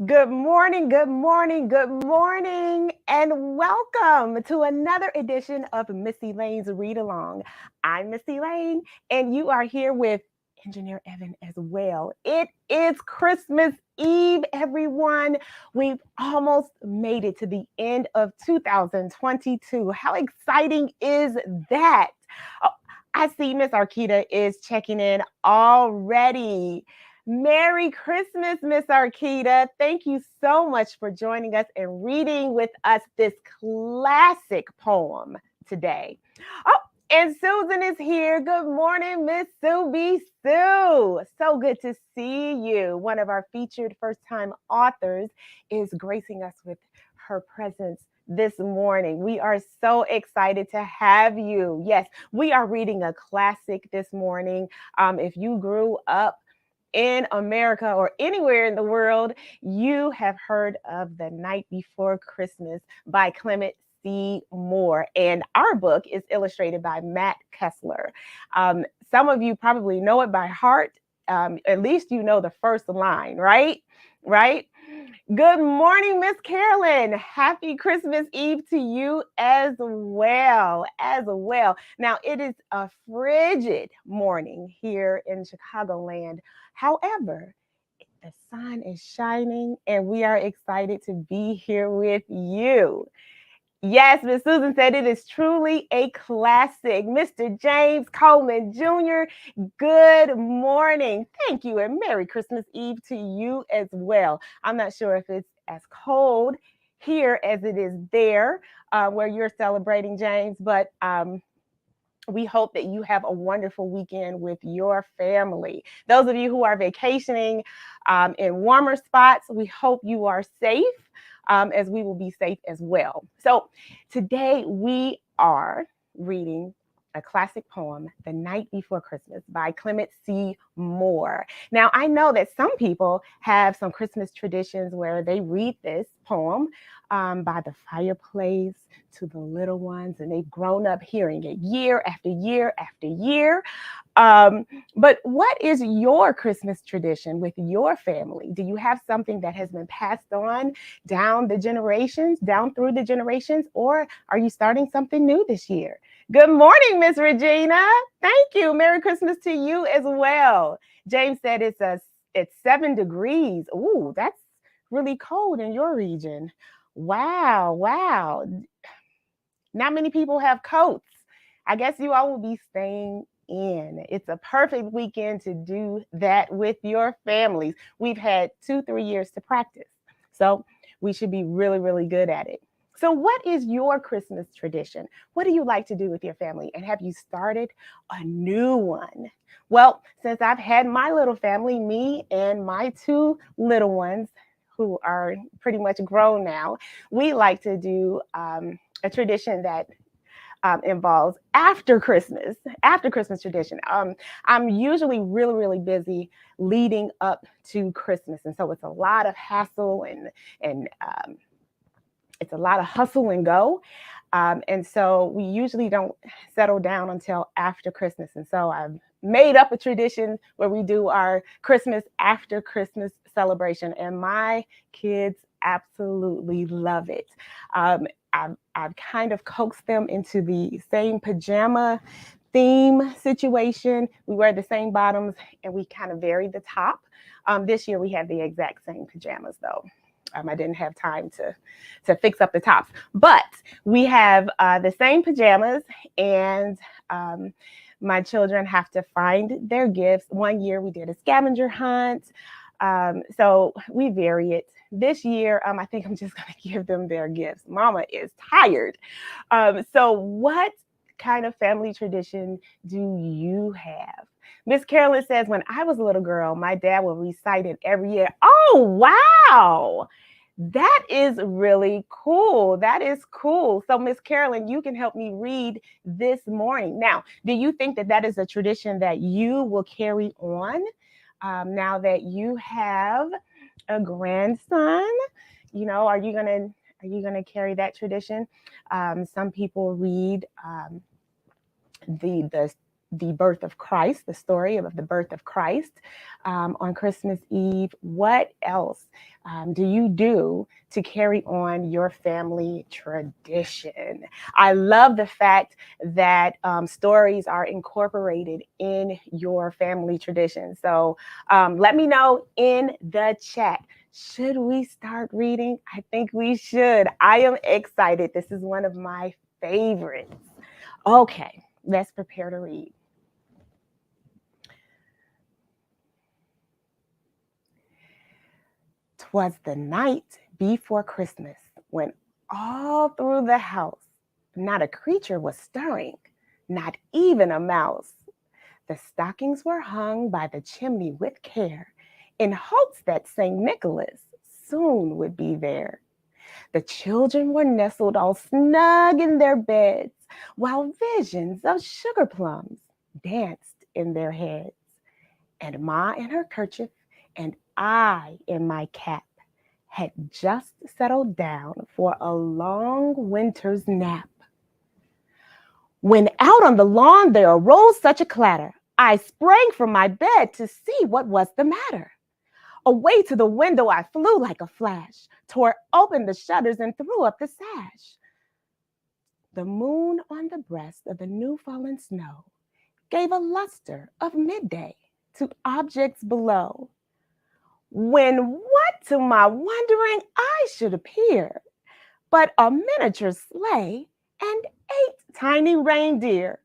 Good morning, good morning, good morning, and welcome to another edition of Miss Elaine's Read Along. I'm Miss Elaine, and you are here with Engineer Evan as well. It is Christmas Eve, everyone. We've almost made it to the end of 2022. How exciting is that? Oh, I see Miss Arkita is checking in already. Merry Christmas, Miss Arkita. Thank you so much for joining us and reading with us this classic poem today. Oh, and Susan is here. Good morning, Miss Sue B. Sue. So good to see you. One of our featured first-time authors is gracing us with her presence this morning. We are so excited to have you. Yes, we are reading a classic this morning. If you grew up in America or anywhere in the world, you have heard of The Night Before Christmas by Clement. More. And our book is illustrated by Matt Kesler. Some of you probably know it by heart. At least you know the first line, right? Right? Good morning, Miss Carolyn. Happy Christmas Eve to you as well. As well. Now, it is a frigid morning here in Chicagoland. However, the sun is shining and we are excited to be here with you. Yes, Miss Susan said it is truly a classic. Mr. James Coleman Jr., good morning. Thank you, and Merry Christmas Eve to you as well. I'm not sure if it's as cold here as it is there where you're celebrating, James, but we hope that you have a wonderful weekend with your family. Those of you who are vacationing in warmer spots, we hope you are safe. As we will be safe as well. So today we are reading a classic poem, The Night Before Christmas by Clement More. Now, I know that some people have some Christmas traditions where they read this poem by the fireplace to the little ones, and they've grown up hearing it year after year after year. But what is your Christmas tradition with your family? Do you have something that has been passed on down through the generations, or are you starting something new this year? Good morning, Miss Regina. Thank you. Merry Christmas to you as well. James said it's 7 degrees. Ooh, that's really cold in your region. Wow, wow. Not many people have coats. I guess you all will be staying in. It's a perfect weekend to do that with your families. We've had 2-3 years to practice. So we should be really, really good at it. So what is your Christmas tradition? What do you like to do with your family? And have you started a new one? Well, since I've had my little family, me and my 2 little ones who are pretty much grown now, we like to do a tradition that involves after Christmas tradition. I'm usually really, really busy leading up to Christmas. And so it's a lot of hassle and it's a lot of hustle and go. And so we usually don't settle down until after Christmas. And so I've made up a tradition where we do our Christmas after Christmas celebration. And my kids absolutely love it. I've kind of coaxed them into the same pajama theme situation. We wear the same bottoms and we kind of vary the top. This year we have the exact same pajamas though. I didn't have time to fix up the tops, but we have the same pajamas, and my children have to find their gifts. One year we did a scavenger hunt, so we vary it. This year, I think I'm just going to give them their gifts. Mama is tired. So what kind of family tradition do you have? Miss Carolyn says, when I was a little girl, my dad would recite it every year. Oh, wow. That is really cool. That is cool. So, Miss Carolyn, you can help me read this morning. Now, do you think that that is a tradition that you will carry on now that you have a grandson? You know, are you gonna carry that tradition? Some people read the the birth of Christ, the story of the birth of Christ on Christmas Eve. What else do you do to carry on your family tradition? I love the fact that stories are incorporated in your family tradition. So let me know in the chat. Should we start reading? I think we should. I am excited. This is one of my favorites. Okay, let's prepare to read. 'Twas the night before Christmas, when all through the house not a creature was stirring, not even a mouse. The stockings were hung by the chimney with care, in hopes that St. Nicholas soon would be there. The children were nestled all snug in their beds, while visions of sugar plums danced in their heads. And Ma in her kerchief, and I in my cap, had just settled down for a long winter's nap. When out on the lawn there arose such a clatter, I sprang from my bed to see what was the matter. Away to the window I flew like a flash, tore open the shutters and threw up the sash. The moon on the breast of the new fallen snow gave a luster of midday to objects below. When what to my wondering eye should appear but a miniature sleigh and 8 tiny reindeer.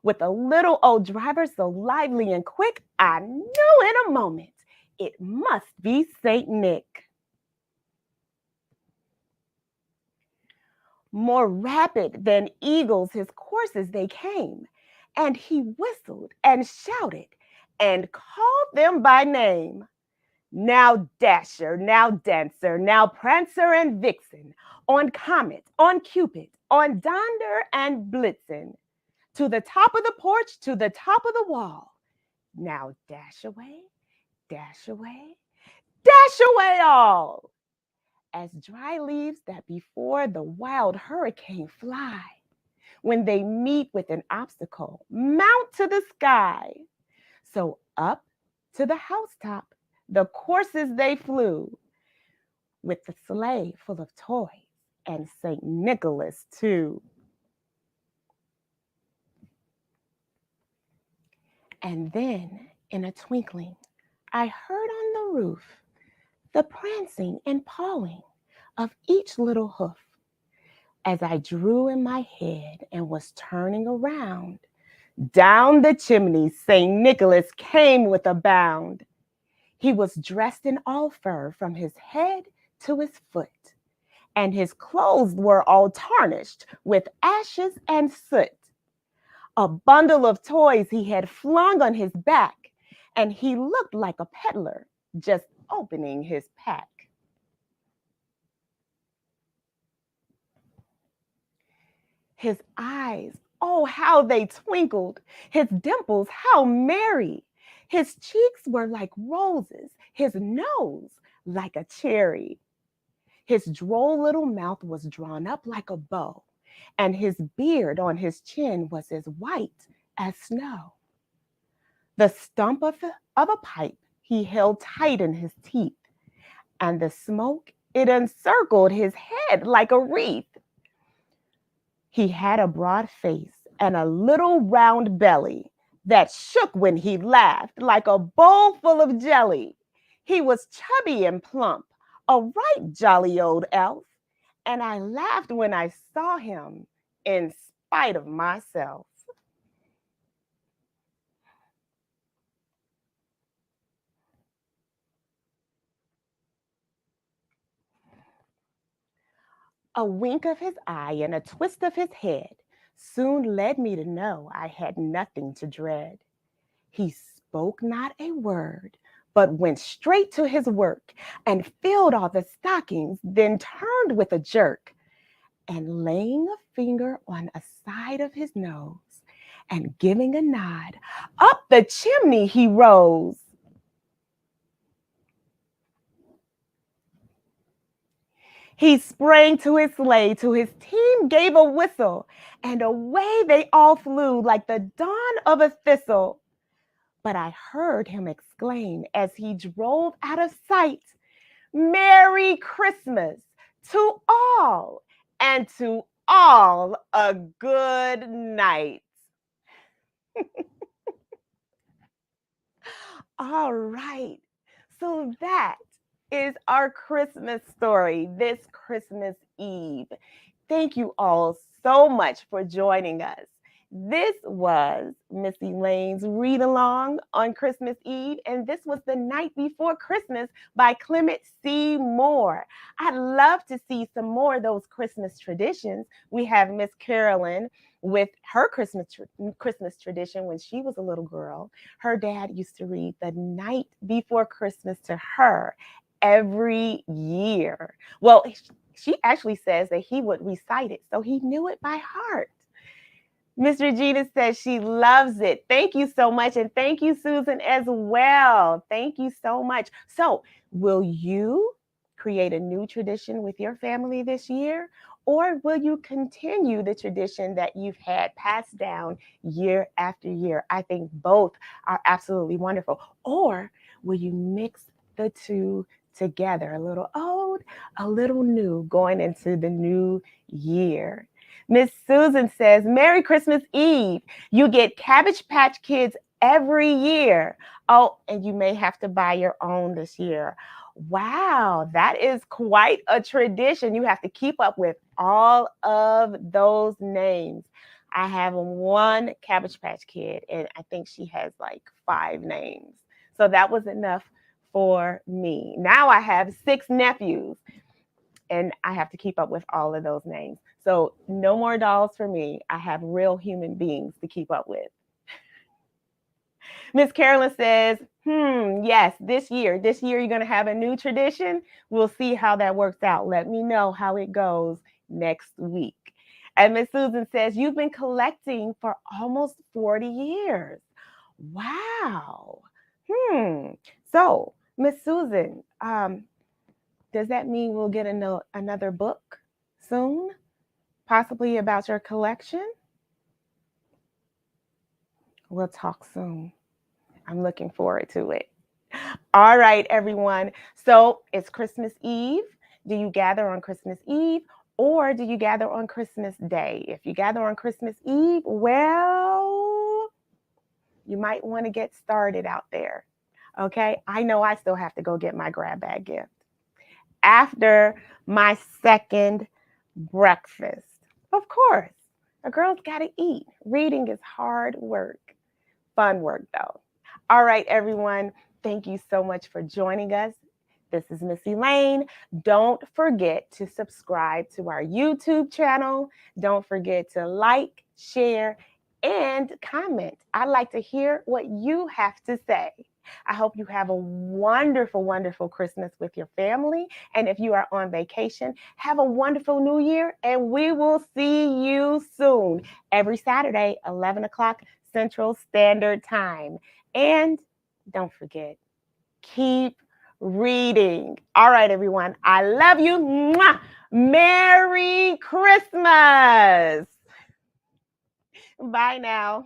With a little old driver so lively and quick, I knew in a moment it must be Saint Nick. More rapid than eagles his coursers they came, and he whistled and shouted and called them by name. Now Dasher, now Dancer, now Prancer and Vixen, on Comet, on Cupid, on Donder and Blitzen, to the top of the porch, to the top of the wall. Now dash away, dash away, dash away all, as dry leaves that before the wild hurricane fly, when they meet with an obstacle, mount to the sky. So up to the housetop, the coursers they flew, with the sleigh full of toys and St. Nicholas too. And then, in a twinkling, I heard on the roof the prancing and pawing of each little hoof. As I drew in my head and was turning around, down the chimney St. Nicholas came with a bound. He was dressed in all fur from his head to his foot, and his clothes were all tarnished with ashes and soot. A bundle of toys he had flung on his back, and he looked like a peddler just opening his pack. His eyes, oh, how they twinkled, his dimples, how merry. His cheeks were like roses, his nose like a cherry. His droll little mouth was drawn up like a bow, and his beard on his chin was as white as snow. The stump of a pipe he held tight in his teeth, and the smoke, it encircled his head like a wreath. He had a broad face and a little round belly that shook when he laughed like a bowl full of jelly. He was chubby and plump, a right jolly old elf, and I laughed when I saw him in spite of myself. A wink of his eye and a twist of his head soon led me to know I had nothing to dread. He spoke not a word, but went straight to his work and filled all the stockings, then turned with a jerk, and laying a finger on a side of his nose and giving a nod, up the chimney he rose. He sprang to his sleigh, to his team gave a whistle, and away they all flew like the dawn of a thistle. But I heard him exclaim as he drove out of sight, Merry Christmas to all, and to all a good night. All right. So that is our Christmas story this Christmas Eve. Thank you all so much for joining us. This was Miss Elaine's read along on Christmas Eve, and this was The Night Before Christmas by Clement C. Moore. I'd love to see some more of those Christmas traditions. We have Miss Carolyn with her Christmas tradition when she was a little girl. Her dad used to read The Night Before Christmas to her every year. Well, she actually says that he would recite it, so he knew it by heart. Miss Regina says she loves it. Thank you so much. And thank you, Susan, as well. Thank you so much. So, will you create a new tradition with your family this year? Or will you continue the tradition that you've had passed down year after year? I think both are absolutely wonderful. Or will you mix the two together? A little old, a little new, going into the new year. Miss Susan says, Merry Christmas Eve. You get Cabbage Patch Kids every year. Oh, and you may have to buy your own this year. Wow, that is quite a tradition. You have to keep up with all of those names. I have one Cabbage Patch Kid, and I think she has like 5 names. So that was enough for me. Now I have 6 nephews, and I have to keep up with all of those names. So no more dolls for me. I have real human beings to keep up with. Miss Carolyn says, yes, this year you're going to have a new tradition. We'll see how that works out. Let me know how it goes next week. And Miss Susan says, you've been collecting for almost 40 years. Wow. So, Miss Susan, does that mean we'll get another book soon? Possibly about your collection? We'll talk soon. I'm looking forward to it. All right, everyone. So it's Christmas Eve. Do you gather on Christmas Eve or do you gather on Christmas Day? If you gather on Christmas Eve, well, you might want to get started out there. Okay? I know I still have to go get my grab bag gift after my second breakfast. Of course, a girl's got to eat. Reading is hard work. Fun work, though. All right, everyone. Thank you so much for joining us. This is Miss Elaine. Don't forget to subscribe to our YouTube channel. Don't forget to like, share, and comment. I'd like to hear what you have to say. I hope you have a wonderful, wonderful Christmas with your family. And if you are on vacation, have a wonderful New Year. And we will see you soon, every Saturday, 11 o'clock Central Standard Time. And don't forget, keep reading. All right, everyone. I love you. Mwah! Merry Christmas. Bye now.